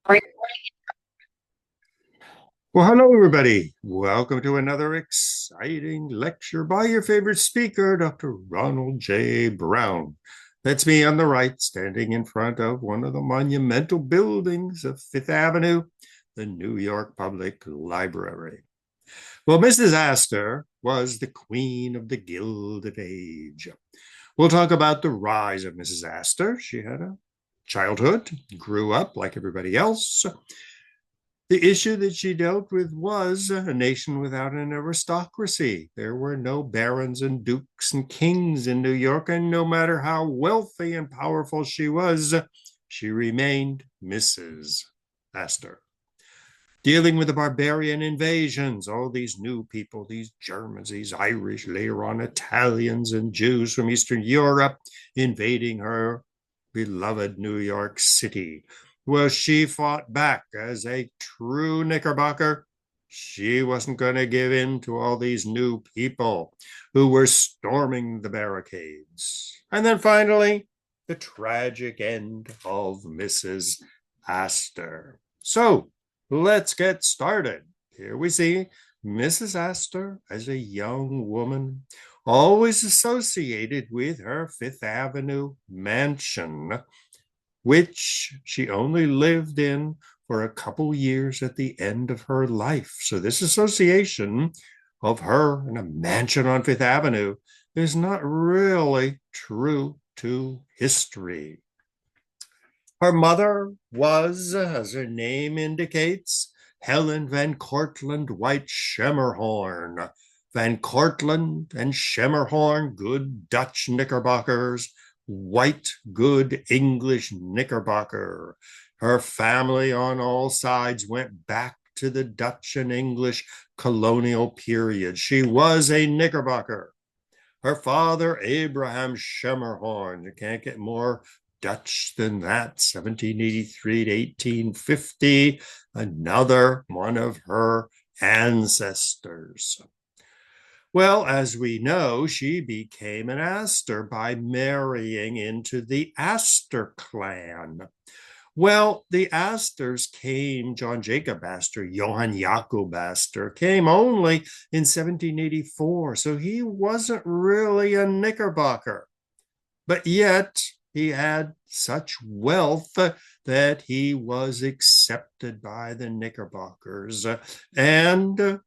Well, hello, everybody. Welcome to another exciting lecture by your favorite speaker, Dr. Ronald J. Brown. That's me on the right, standing in front of one of the monumental buildings of Fifth Avenue, the New York Public Library. Well, Mrs. Astor was the queen of the Gilded Age. We'll talk about the rise of Mrs. Astor. She had a childhood, grew up like everybody else. The issue that she dealt with was a nation without an aristocracy. There were no barons and dukes and kings in New York, and no matter how wealthy and powerful she remained Mrs. Astor. Dealing with the barbarian invasions, all these new people, these Germans, these Irish, later on Italians and Jews from Eastern Europe invading her beloved New York City. Well, she fought back as a true Knickerbocker. She wasn't going to give in to all these new people who were storming the barricades. And then finally, the tragic end of Mrs. Astor. So let's get started. Here we see Mrs. Astor as a young woman, always associated with her Fifth Avenue mansion, which she only lived in for a couple years at the end of her life. So this association of her in a mansion on Fifth Avenue is not really true to history. Her mother was, as her name indicates, Helen Van Cortlandt White Schemerhorn. Van Cortlandt and Schemerhorn, good Dutch Knickerbockers, White, good English Knickerbocker. Her family on all sides went back to the Dutch and English colonial period. She was a Knickerbocker. Her father, Abraham Schemerhorn, you can't get more Dutch than that, 1783 to 1850, another one of her ancestors. Well, as we know, she became an Astor by marrying into the Astor clan. Well, the Astors came, John Jacob Astor, Johann Jakob Astor, came only in 1784, so he wasn't really a Knickerbocker. But yet, he had such wealth that he was accepted by the Knickerbockers and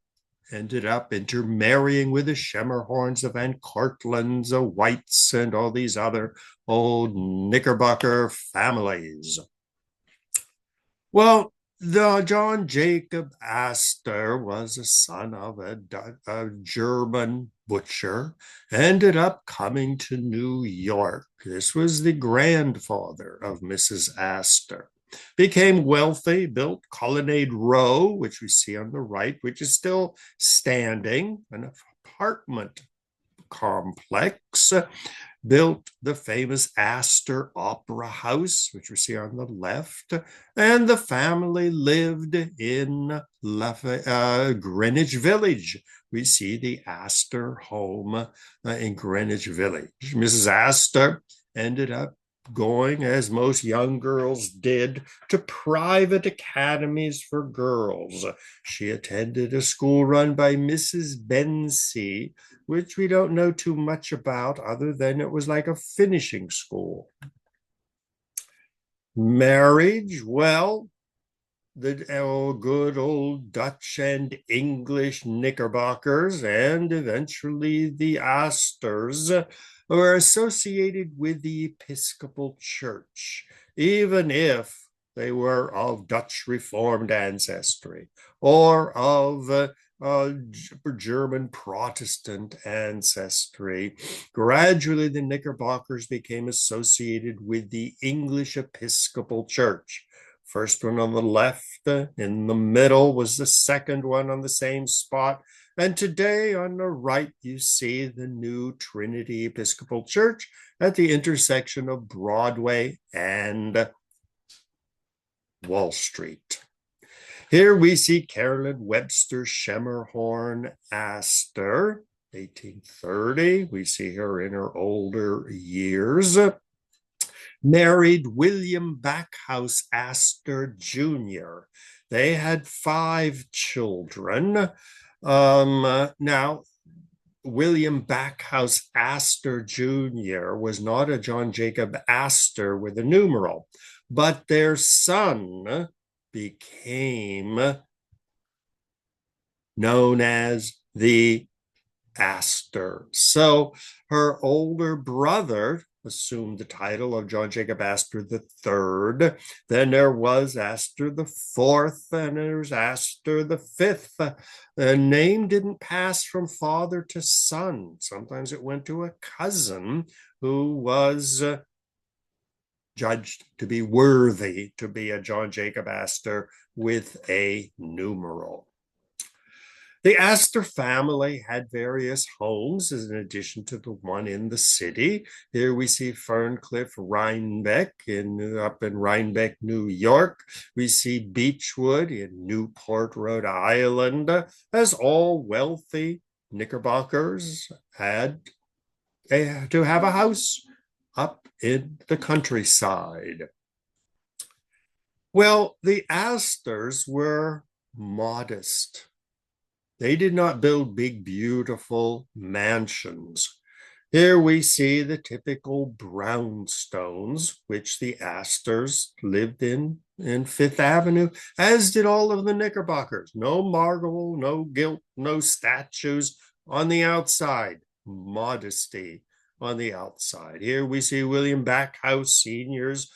ended up intermarrying with the Schemerhorns, the Van Cortlandts, the Whites, and all these other old Knickerbocker families. Well, the John Jacob Astor was a son of a German butcher, ended up coming to New York. This was the grandfather of Mrs. Astor. Became wealthy, built Colonnade Row, which we see on the right, which is still standing, an apartment complex, built the famous Astor Opera House, which we see on the left, and the family lived in Greenwich Village. We see the Astor home in Greenwich Village. Mrs. Astor ended up going, as most young girls did, to private academies for girls. She attended a school run by Mrs. Bensey, which we don't know too much about other than it was like a finishing school. Marriage, well, the good old Dutch and English Knickerbockers and eventually the Astors were associated with the Episcopal Church, even if they were of Dutch Reformed ancestry or of German Protestant ancestry. Gradually, the Knickerbockers became associated with the English Episcopal Church. First one on the left, in the middle was the second one on the same spot. And today on the right, you see the new Trinity Episcopal Church at the intersection of Broadway and Wall Street. Here we see Carolyn Webster Schemerhorn Astor, 1830. We see her in her older years. married William Backhouse Astor Jr. They had 5 children. Now, William Backhouse Astor Jr. was not a John Jacob Astor with a numeral, but their son became known as the Astor. So her older brother assumed the title of John Jacob Astor III. Then there was Astor IV, and there's Astor V. The name didn't pass from father to son. Sometimes it went to a cousin who was judged to be worthy to be a John Jacob Astor with a numeral. The Astor family had various homes in addition to the one in the city. Here we see Ferncliff Rhinebeck up in Rhinebeck, New York. We see Beechwood in Newport, Rhode Island, as all wealthy Knickerbockers had to have a house up in the countryside. Well, the Astors were modest. They did not build big, beautiful mansions. Here we see the typical brownstones, which the Astors lived in Fifth Avenue, as did all of the Knickerbockers. No marble, no gilt, no statues on the outside. Modesty on the outside. Here we see William Backhouse Sr.'s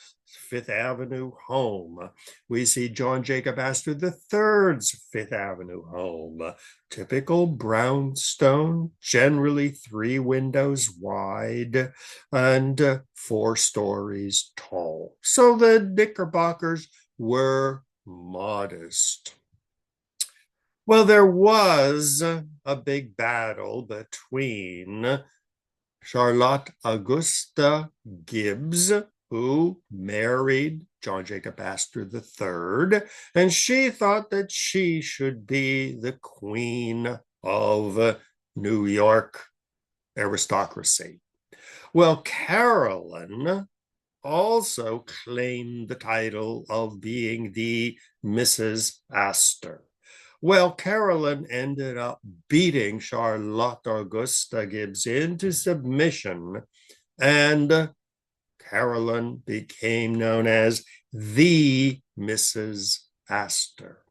Fifth Avenue home. We see John Jacob Astor III's Fifth Avenue home. Typical brownstone, generally 3 windows wide and 4 stories tall. So the Knickerbockers were modest. Well, there was a big battle between Charlotte Augusta Gibbs, who married John Jacob Astor III, and she thought that she should be the queen of New York aristocracy. Well, Carolyn also claimed the title of being the Mrs. Astor. Well, Carolyn ended up beating Charlotte Augusta Gibbs into submission, and Carolyn became known as the Mrs. Astor.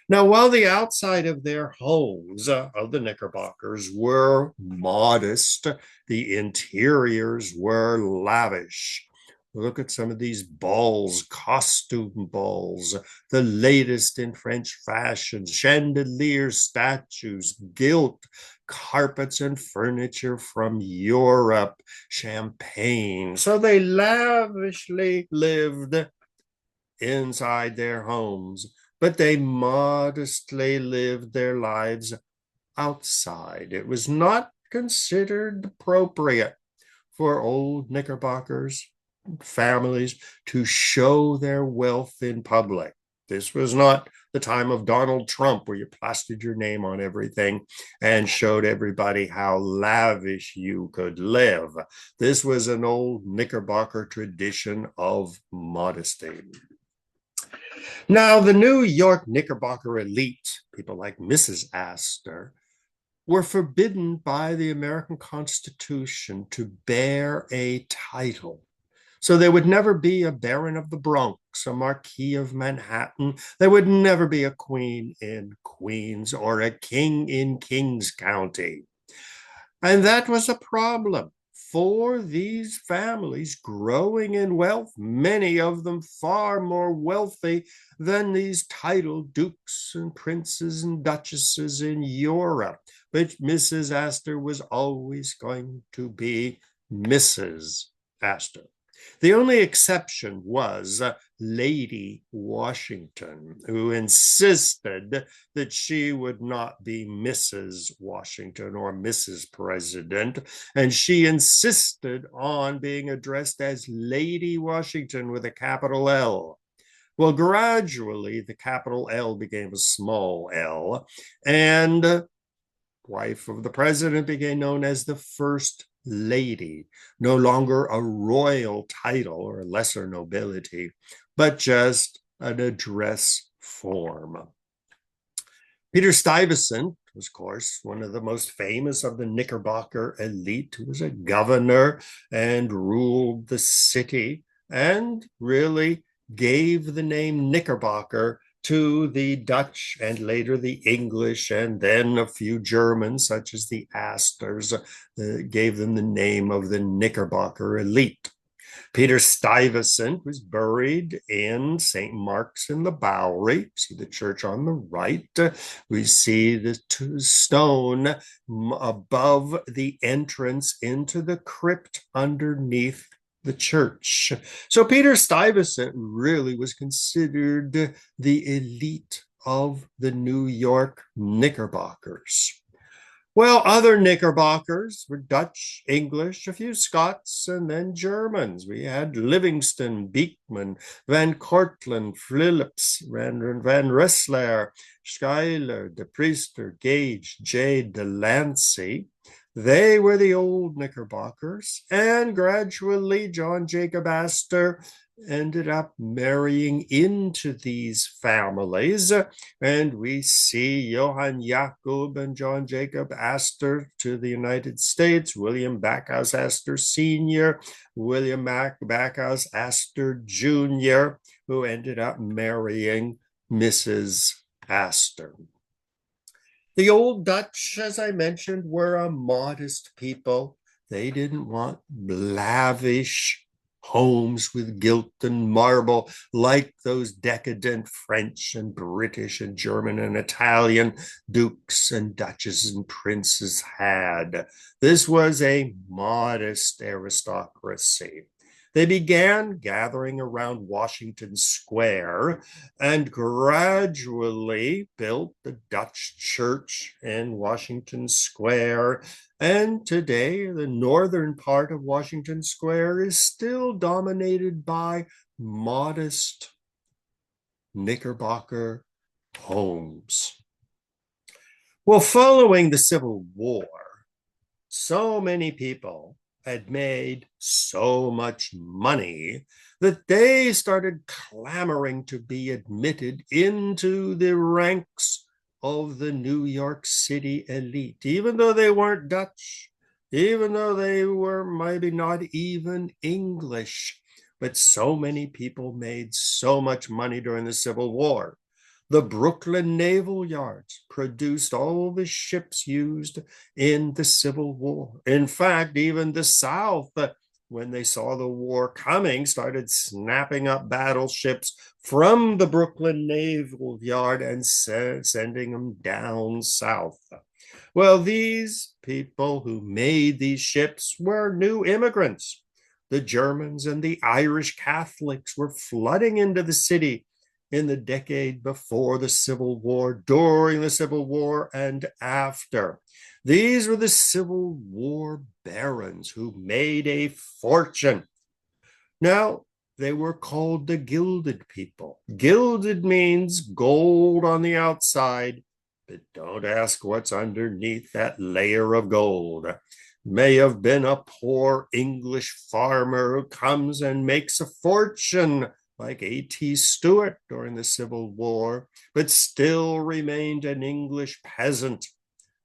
Now, while the outside of their homes of the Knickerbockers were modest, the interiors were lavish. Look at some of these balls, costume balls, the latest in French fashion, chandeliers, statues, gilt carpets and furniture from Europe, champagne. So they lavishly lived inside their homes, but they modestly lived their lives outside. It was not considered appropriate for old Knickerbockers families to show their wealth in public. This was not the time of Donald Trump where you plastered your name on everything and showed everybody how lavish you could live. This was an old Knickerbocker tradition of modesty. Now, the New York Knickerbocker elite, people like Mrs. Astor, were forbidden by the American Constitution to bear a title. So there would never be a Baron of the Bronx, a Marquis of Manhattan. There would never be a Queen in Queens or a King in Kings County. And that was a problem for these families growing in wealth, many of them far more wealthy than these titled dukes and princes and duchesses in Europe. But Mrs. Astor was always going to be Mrs. Astor. The only exception was Lady Washington, who insisted that she would not be Mrs. Washington or Mrs. President, and she insisted on being addressed as Lady Washington with a capital L. Well, gradually, the capital L became a small l, and wife of the president became known as the First lady, no longer a royal title or a lesser nobility, but just an address form. Peter Stuyvesant was, of course, one of the most famous of the Knickerbocker elite, who was a governor and ruled the city and really gave the name Knickerbocker to the Dutch and later the English, and then a few Germans, such as the Astors, gave them the name of the Knickerbocker elite. Peter Stuyvesant was buried in St. Mark's in the Bowery. See the church on the right. We see the stone above the entrance into the crypt underneath the church. So Peter Stuyvesant really was considered the elite of the New York Knickerbockers. Well, other Knickerbockers were Dutch, English, a few Scots, and then Germans. We had Livingston, Beekman, Van Cortlandt, Phillips, Van Rensselaer, Schuyler, De Priester, Gage, J. Delancey. They were the old Knickerbockers, and gradually John Jacob Astor ended up marrying into these families. And we see Johann Jakob and John Jacob Astor to the United States, William Backhouse Astor Sr., William Backhouse Astor Jr., who ended up marrying Mrs. Astor. The old Dutch, as I mentioned, were a modest people. They didn't want lavish homes with gilt and marble like those decadent French and British and German and Italian dukes and duchesses and princes had. This was a modest aristocracy. They began gathering around Washington Square and gradually built the Dutch church in Washington Square. And today, the northern part of Washington Square is still dominated by modest Knickerbocker homes. Well, following the Civil War, so many people had made so much money that they started clamoring to be admitted into the ranks of the New York City elite, even though they weren't Dutch, even though they were maybe not even English. But so many people made so much money during the Civil War. The Brooklyn Naval Yards produced all the ships used in the Civil War. In fact, even the South, when they saw the war coming, started snapping up battleships from the Brooklyn Naval Yard and sending them down south. Well, these people who made these ships were new immigrants. The Germans and the Irish Catholics were flooding into the city in the decade before the Civil War, during the Civil War, and after. These were the Civil War barons who made a fortune. Now, they were called the gilded people. Gilded means gold on the outside, but don't ask what's underneath that layer of gold. May have been a poor English farmer who comes and makes a fortune like A.T. Stewart during the Civil War, but still remained an English peasant,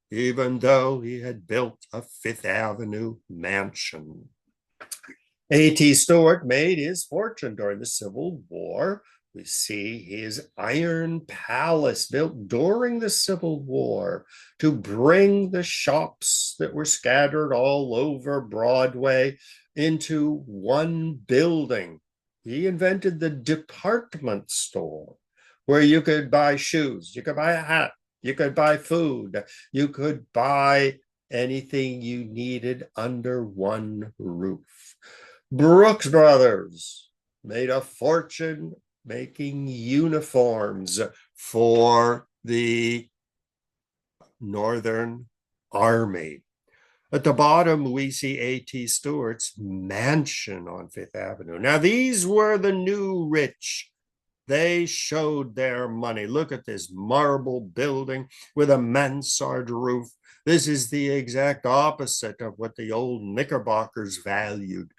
even though he had built a Fifth Avenue mansion. A.T. Stewart made his fortune during the Civil War. We see his iron palace built during the Civil War to bring the shops that were scattered all over Broadway into one building. He invented the department store where you could buy shoes, you could buy a hat, you could buy food, you could buy anything you needed under one roof. Brooks Brothers made a fortune making uniforms for the Northern Army. At the bottom, we see A.T. Stewart's mansion on Fifth Avenue. Now, these were the new rich. They showed their money. Look at this marble building with a mansard roof. This is the exact opposite of what the old Knickerbockers valued: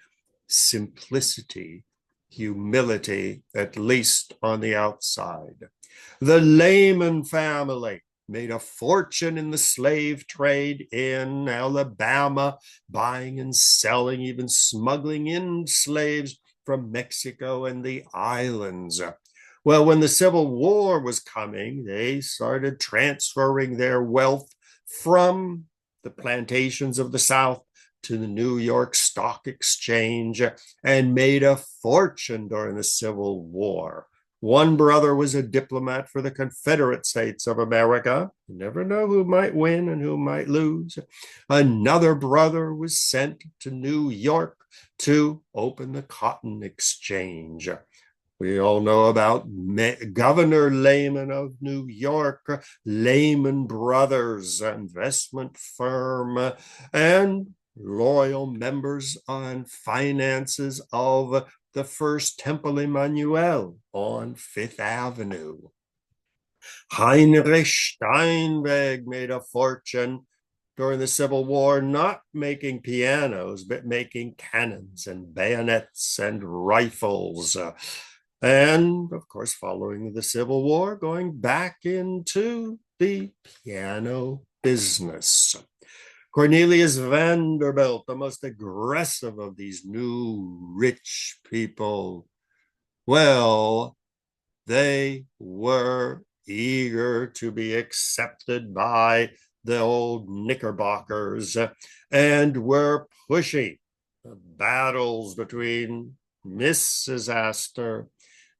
simplicity, humility, at least on the outside. The Lehman family made a fortune in the slave trade in Alabama, buying and selling, even smuggling in slaves from Mexico and the islands. Well, when the Civil War was coming, they started transferring their wealth from the plantations of the South to the New York Stock Exchange and made a fortune during the Civil War. One brother was a diplomat for the Confederate States of America. You never know who might win and who might lose. Another brother was sent to New York to open the Cotton Exchange. We all know about Governor Lehman of New York, Lehman Brothers, investment firm, and loyal members on finances of the First Temple Emmanuel on Fifth Avenue. Heinrich Steinweg made a fortune during the Civil War, not making pianos, but making cannons and bayonets and rifles. And of course, following the Civil War, going back into the piano business. Cornelius Vanderbilt, the most aggressive of these new rich people, well, they were eager to be accepted by the old Knickerbockers and were pushing the battles between Mrs. Astor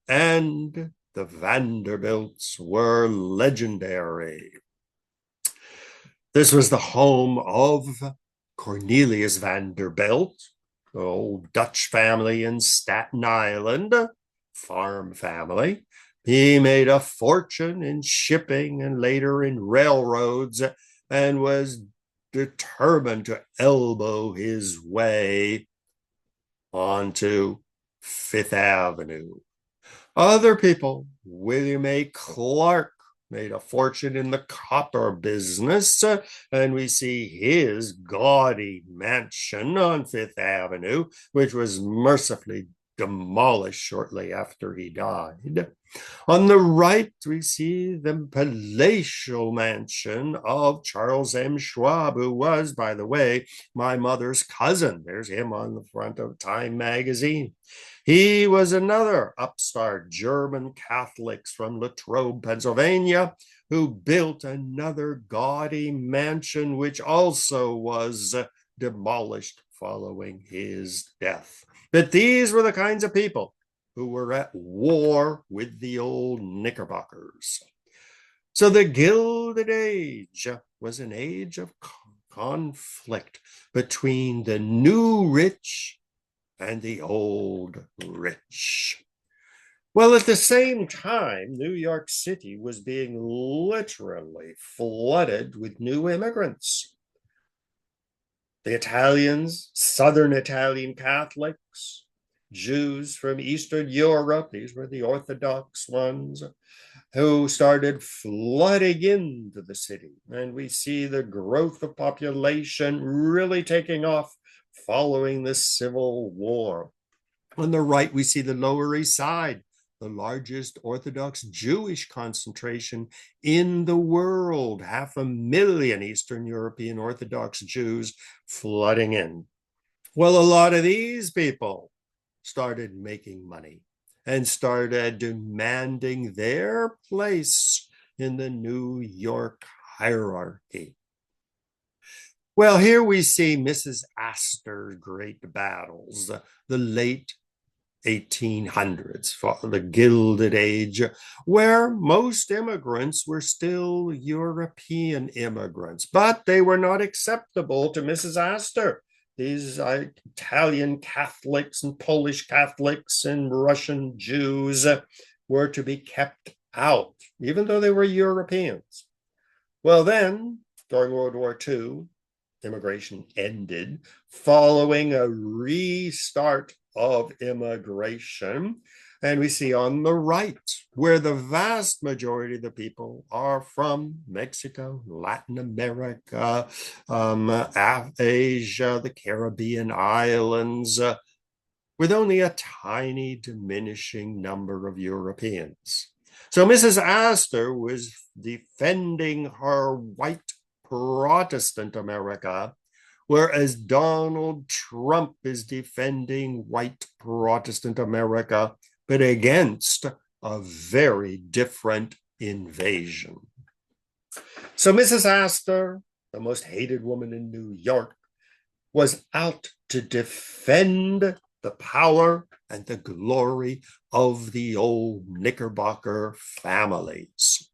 and the Vanderbilts were legendary. This was the home of Cornelius Vanderbilt, the old Dutch family in Staten Island, farm family. He made a fortune in shipping and later in railroads and was determined to elbow his way onto Fifth Avenue. Other people, William A. Clark, made a fortune in the copper business, and we see his gaudy mansion on Fifth Avenue, which was mercifully demolished shortly after he died. On the right, we see the palatial mansion of Charles M. Schwab, who was, by the way, my mother's cousin. There's him on the front of Time magazine. He was another upstart German Catholics from Latrobe, Pennsylvania, who built another gaudy mansion, which also was demolished following his death. But these were the kinds of people who were at war with the old Knickerbockers. So the Gilded Age was an age of conflict between the new rich and the old rich. Well, at the same time, New York City was being literally flooded with new immigrants. The Italians, Southern Italian Catholics, Jews from Eastern Europe, these were the Orthodox ones, who started flooding into the city. And we see the growth of population really taking off following the Civil War. On the right, we see the Lower East Side, the largest Orthodox Jewish concentration in the world, 500,000 Eastern European Orthodox Jews flooding in. Well, a lot of these people started making money and started demanding their place in the New York hierarchy. Well, here we see Mrs. Astor's great battles, the late 1800s, the Gilded Age, where most immigrants were still European immigrants, but they were not acceptable to Mrs. Astor. These Italian Catholics and Polish Catholics and Russian Jews were to be kept out, even though they were Europeans. Well, then, during World War II, immigration ended following a restart of immigration. And we see on the right, where the vast majority of the people are from Mexico, Latin America, Asia, the Caribbean islands, with only a tiny diminishing number of Europeans. So Mrs. Astor was defending her white Protestant America, whereas Donald Trump is defending white Protestant America, but against a very different invasion. So Mrs. Astor, the most hated woman in New York, was out to defend the power and the glory of the old Knickerbocker families.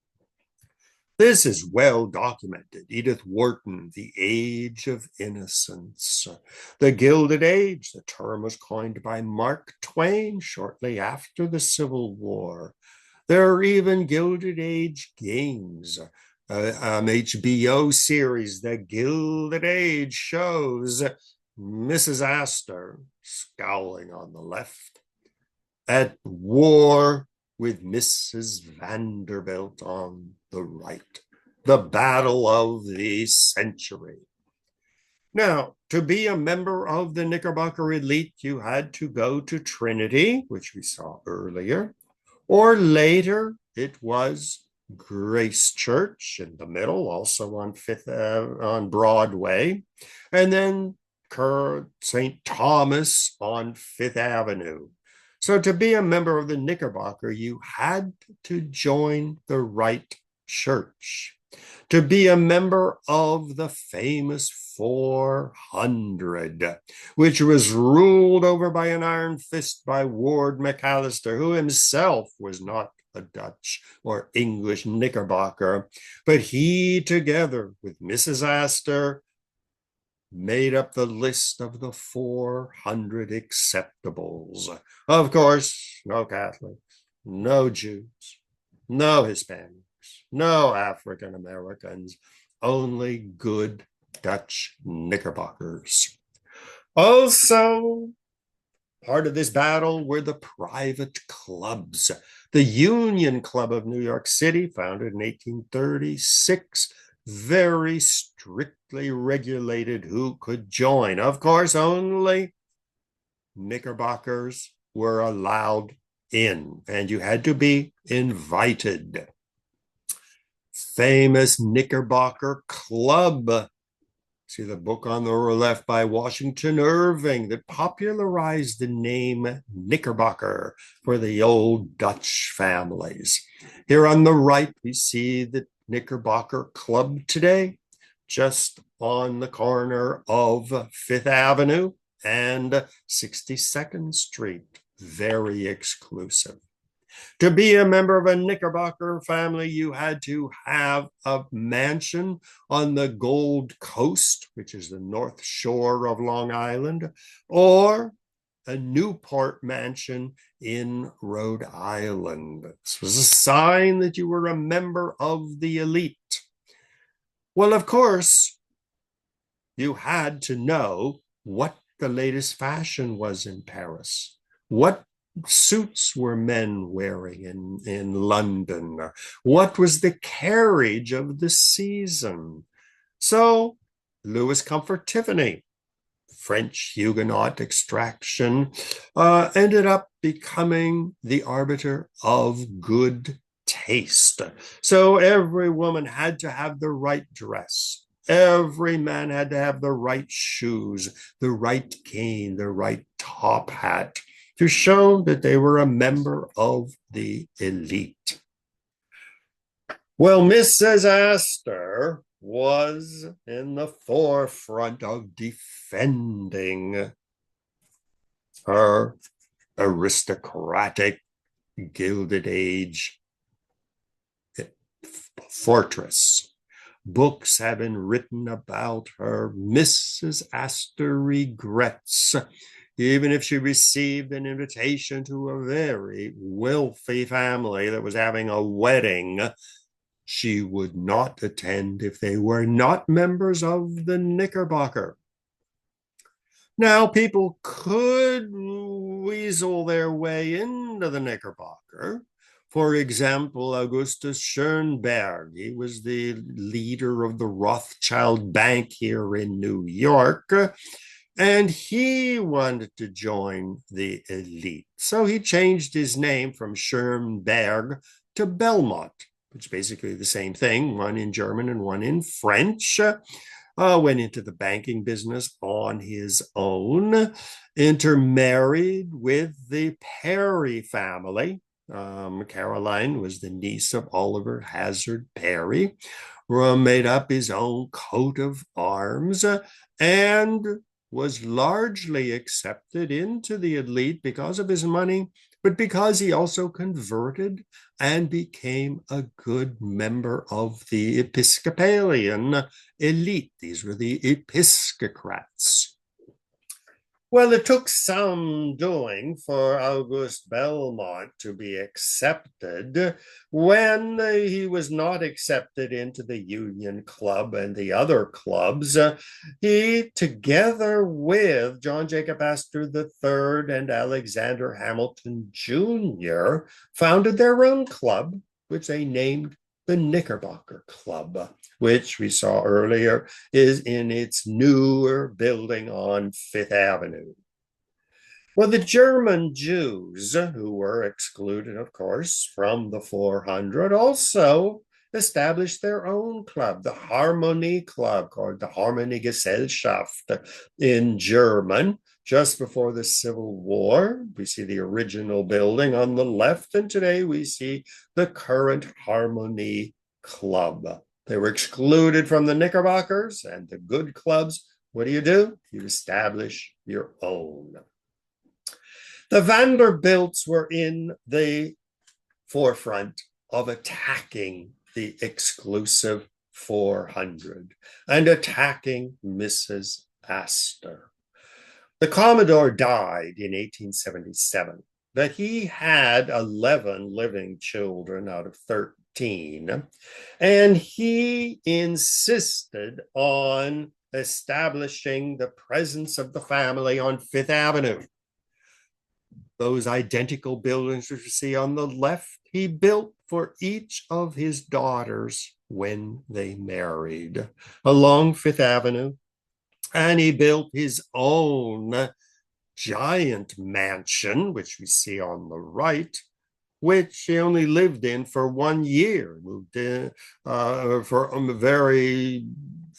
This is well documented. Edith Wharton, The Age of Innocence. The Gilded Age, the term was coined by Mark Twain shortly after the Civil War. There are even Gilded Age games. HBO series, The Gilded Age, shows Mrs. Astor, scowling on the left, at war with Mrs. Vanderbilt on the right. The battle of the century. Now, to be a member of the Knickerbocker elite, you had to go to Trinity, which we saw earlier, or later it was Grace Church in the middle, also on on Broadway, and then St. Thomas on Fifth Avenue. So to be a member of the Knickerbocker, you had to join the right church. To be a member of the famous 400, which was ruled over by an iron fist by Ward McAllister, who himself was not a Dutch or English Knickerbocker, but he, together with Mrs. Astor, made up the list of the 400 acceptables. Of course, no Catholics, no Jews, no Hispanics, no African Americans, only good Dutch Knickerbockers. Also, part of this battle were the private clubs. The Union Club of New York City, founded in 1836, very strictly regulated who could join. Of course, only Knickerbockers were allowed in, and you had to be invited. Famous Knickerbocker Club. See the book on the left by Washington Irving that popularized the name Knickerbocker for the old Dutch families. Here on the right, we see the Knickerbocker Club today, just on the corner of Fifth Avenue and 62nd Street. Very exclusive. To be a member of a Knickerbocker family, you had to have a mansion on the Gold Coast, which is the North Shore of Long Island, or a Newport mansion in Rhode Island. This was a sign that you were a member of the elite. Well, of course, you had to know what the latest fashion was in Paris. What suits were men wearing in London? What was the carriage of the season? So Louis Comfort Tiffany, French Huguenot extraction, ended up becoming the arbiter of good taste. So every woman had to have the right dress. Every man had to have the right shoes, the right cane, the right top hat, to show that they were a member of the elite. Well, Mrs. Astor was in the forefront of defending her aristocratic Gilded Age fortress. Books have been written about her. Mrs. Astor regrets, even if she received an invitation to a very wealthy family that was having a wedding, she would not attend if they were not members of the Knickerbocker. Now, people could weasel their way into the Knickerbocker. For example, Augustus Schoenberg, he was the leader of the Rothschild Bank here in New York, and he wanted to join the elite. So he changed his name from Schoenberg to Belmont, which is basically the same thing, one in German and one in French. Went into the banking business on his own, intermarried with the Perry family. Caroline was the niece of Oliver Hazard Perry, made up his own coat of arms, and was largely accepted into the elite because of his money, but because he also converted and became a good member of the Episcopalian elite. These were the episcocrats. Well, it took some doing for Auguste Belmont to be accepted. When he was not accepted into the Union Club and the other clubs, he, together with John Jacob Astor III and Alexander Hamilton Jr., founded their own club, which they named the Knickerbocker Club, which we saw earlier is in its newer building on Fifth Avenue. Well, the German Jews, who were excluded, of course, from the 400, also established their own club, the Harmonie Club, called the Harmonie Gesellschaft in German. Just before the Civil War, we see the original building on the left, and today we see the current Harmonie Club. They were excluded from the Knickerbockers and the good clubs. What do? You establish your own. The Vanderbilts were in the forefront of attacking the exclusive 400 and attacking Mrs. Astor. The Commodore died in 1877, but he had 11 living children out of 13, and he insisted on establishing the presence of the family on Fifth Avenue. Those identical buildings that you see on the left, he built for each of his daughters when they married along Fifth Avenue. And he built his own giant mansion, which we see on the right, which he only lived in for 1 year. Moved in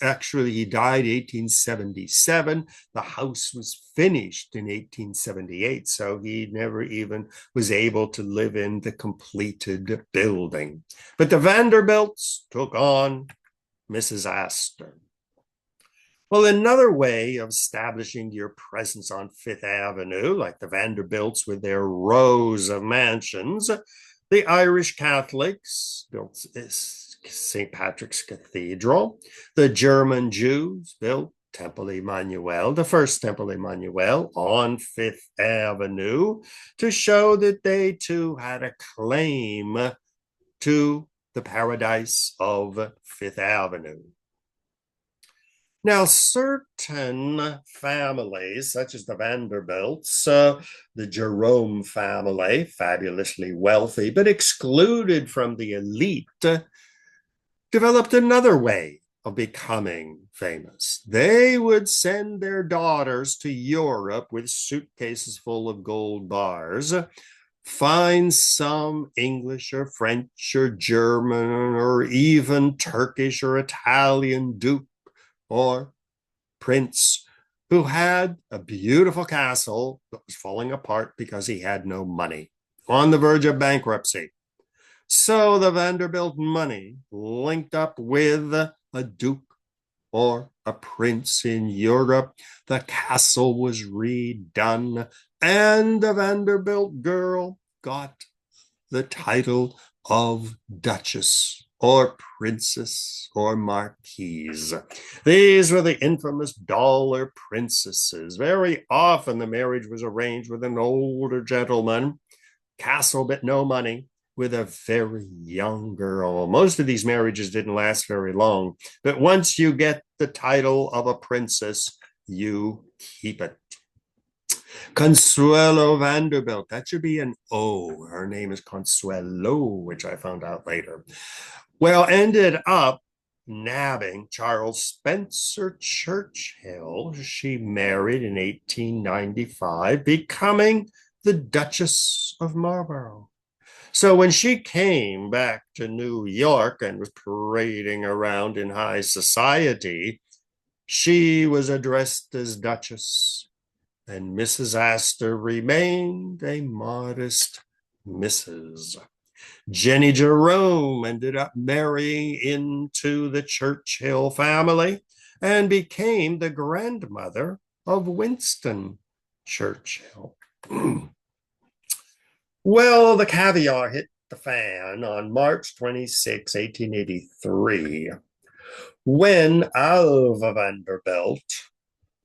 actually, he died 1877. The house was finished in 1878, so he never even was able to live in the completed building. But the Vanderbilts took on Mrs. Astor. Well, another way of establishing your presence on Fifth Avenue, like the Vanderbilts with their rows of mansions, the Irish Catholics built St. Patrick's Cathedral. The German Jews built Temple Emmanuel, the first Temple Emmanuel on Fifth Avenue, to show that they too had a claim to the paradise of Fifth Avenue. Now, certain families, such as the Vanderbilts, the Jerome family, fabulously wealthy, but excluded from the elite, developed another way of becoming famous. They would send their daughters to Europe with suitcases full of gold bars, find some English or French or German or even Turkish or Italian duke or prince who had a beautiful castle that was falling apart because he had no money, on the verge of bankruptcy. So the Vanderbilt money linked up with a duke or a prince in Europe. The castle was redone, and the Vanderbilt girl got the title of Duchess or princess or marquise. These were the infamous dollar princesses. Very often the marriage was arranged with an older gentleman, castle but no money, with a very young girl. Most of these marriages didn't last very long, but once you get the title of a princess, you keep it. Consuelo Vanderbilt. That should be an O. Her name is Consuelo, which I found out later. Well, ended up nabbing Charles Spencer Churchill. She married in 1895, becoming the Duchess of Marlborough. So when she came back to New York and was parading around in high society, she was addressed as Duchess, and Mrs. Astor remained a modest Mrs. Jenny Jerome ended up marrying into the Churchill family and became the grandmother of Winston Churchill. Well, the caviar hit the fan on March 26, 1883, when Alva Vanderbilt,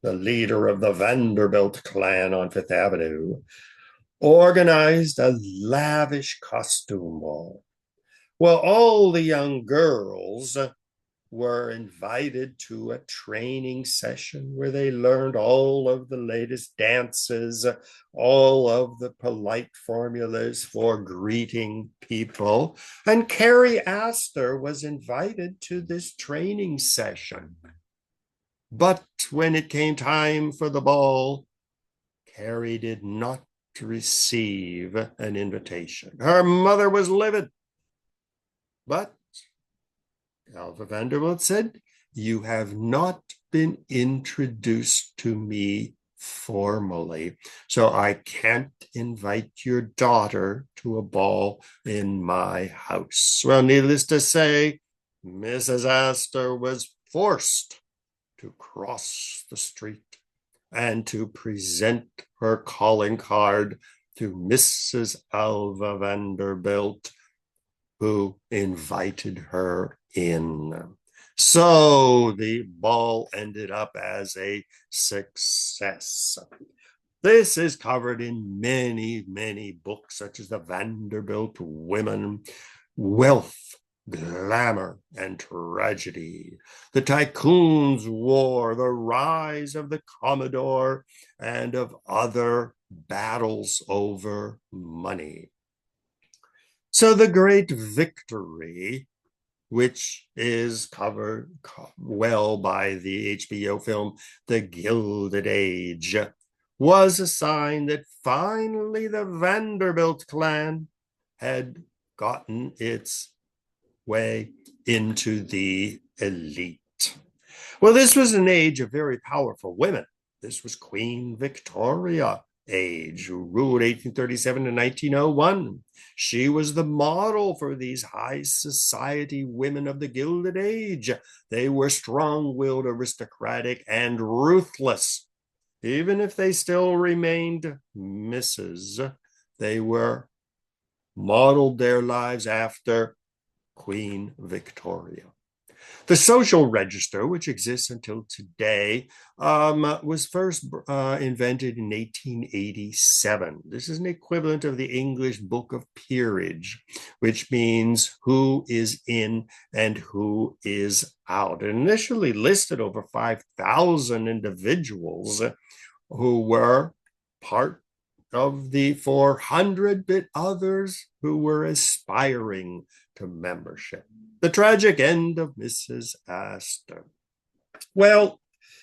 the leader of the Vanderbilt clan on Fifth Avenue, organized a lavish costume ball. Well, all the young girls were invited to a training session where they learned all of the latest dances, all of the polite formulas for greeting people. And Carrie Astor was invited to this training session. But when it came time for the ball, Carrie did not receive an invitation. Her mother was livid. But Alva Vanderbilt said, "You have not been introduced to me formally, so I can't invite your daughter to a ball in my house." Well, needless to say, Mrs. Astor was forced to cross the street and to present her calling card to Mrs. Alva Vanderbilt, who invited her in. So the ball ended up as a success. This is covered in many, many books, such as The Vanderbilt Women, Wealth, Glamour, and Tragedy, The Tycoon's War, The Rise of the Commodore, and of other battles over money. So the great victory, which is covered well by the HBO film The Gilded Age, was a sign that finally the Vanderbilt clan had gotten its way into the elite. Well, this was an age of very powerful women. This was Queen Victoria age, who ruled 1837 to 1901. She was the model for these high society women of the Gilded Age. They were strong-willed, aristocratic, and ruthless. Even if they still remained Mrs., they were modeled their lives after Queen Victoria. The social register, which exists until today, was first invented in 1887. This is an equivalent of the English Book of Peerage, which means who is in and who is out. It initially listed over 5,000 individuals who were part of the 400, but others who were aspiring to membership. The tragic end of Mrs. Astor. Well,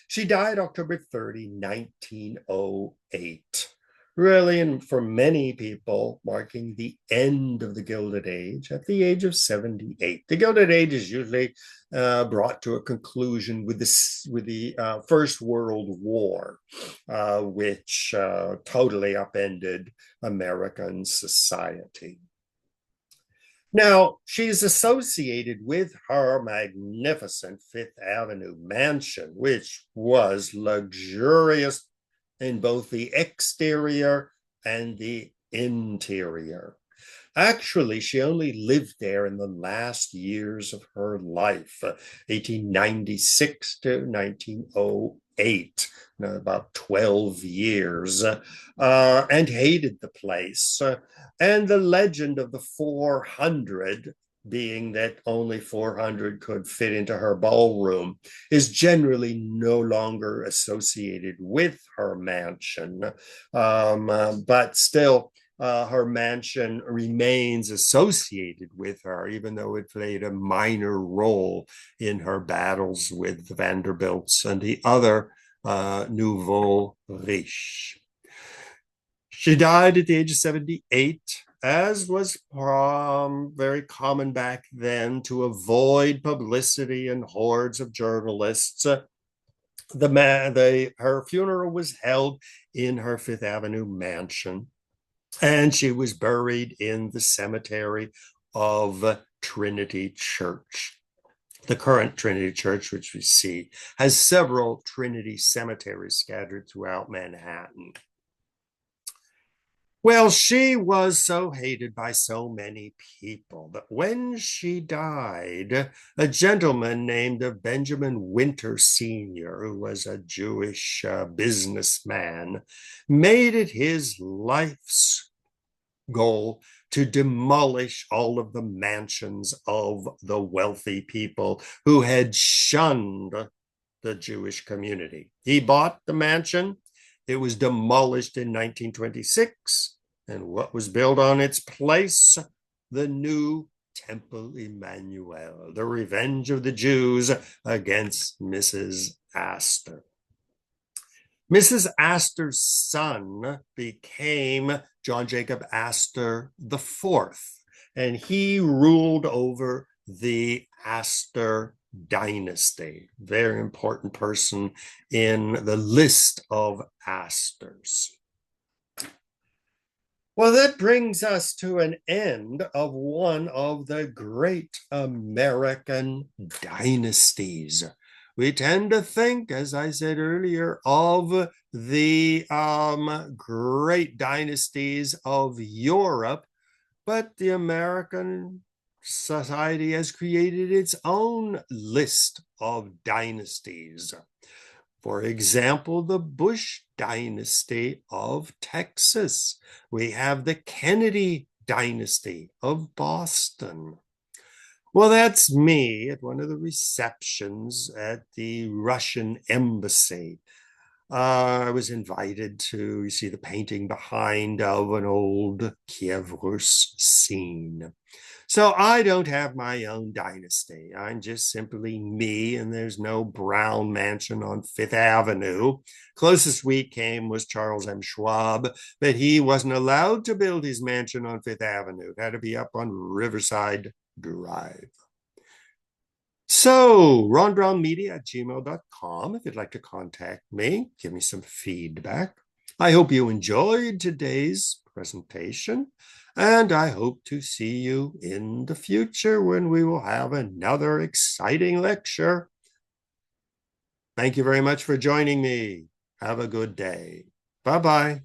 she died October 30, 1908. Really, and for many people, marking the end of the Gilded Age at the age of 78. The Gilded Age is usually brought to a conclusion with the First World War, which totally upended American society. Now, she's associated with her magnificent Fifth Avenue mansion, which was luxurious in both the exterior and the interior. Actually, she only lived there in the last years of her life, 1896 to 1908, about 12 years, and hated the place. And the legend of the 400 being that only 400 could fit into her ballroom, is generally no longer associated with her mansion. But still, her mansion remains associated with her, even though it played a minor role in her battles with the Vanderbilts and the other nouveau riche. She died at the age of 78, as was very common back then to avoid publicity and hordes of journalists. Her funeral was held in her Fifth Avenue mansion, and she was buried in the cemetery of Trinity Church. The current Trinity Church, which we see, has several Trinity cemeteries scattered throughout Manhattan. Well, she was so hated by so many people that when she died, a gentleman named Benjamin Winter Sr., who was a Jewish businessman, made it his life's goal to demolish all of the mansions of the wealthy people who had shunned the Jewish community. He bought the mansion. It was demolished in 1926. And what was built on its place? The new Temple Emmanuel, the revenge of the Jews against Mrs. Astor. Mrs. Astor's son became John Jacob Astor IV, and he ruled over the Astor dynasty. Very important person in the list of Astors. Well, that brings us to an end of one of the great American dynasties. We tend to think, as I said earlier, of the great dynasties of Europe, but the American society has created its own list of dynasties. For example, the Bush dynasty of Texas. We have the Kennedy dynasty of Boston. Well, that's me at one of the receptions at the Russian embassy. I was invited to see the painting behind of an old Kiev Rus scene. So I don't have my own dynasty. I'm just simply me, and there's no brown mansion on Fifth Avenue. Closest we came was Charles M. Schwab, but he wasn't allowed to build his mansion on Fifth Avenue. It had to be up on Riverside Drive. So, ronbrownmedia@gmail.com if you'd like to contact me, give me some feedback. I hope you enjoyed today's presentation, and I hope to see you in the future when we will have another exciting lecture. Thank you very much for joining me. Have a good day. Bye-bye.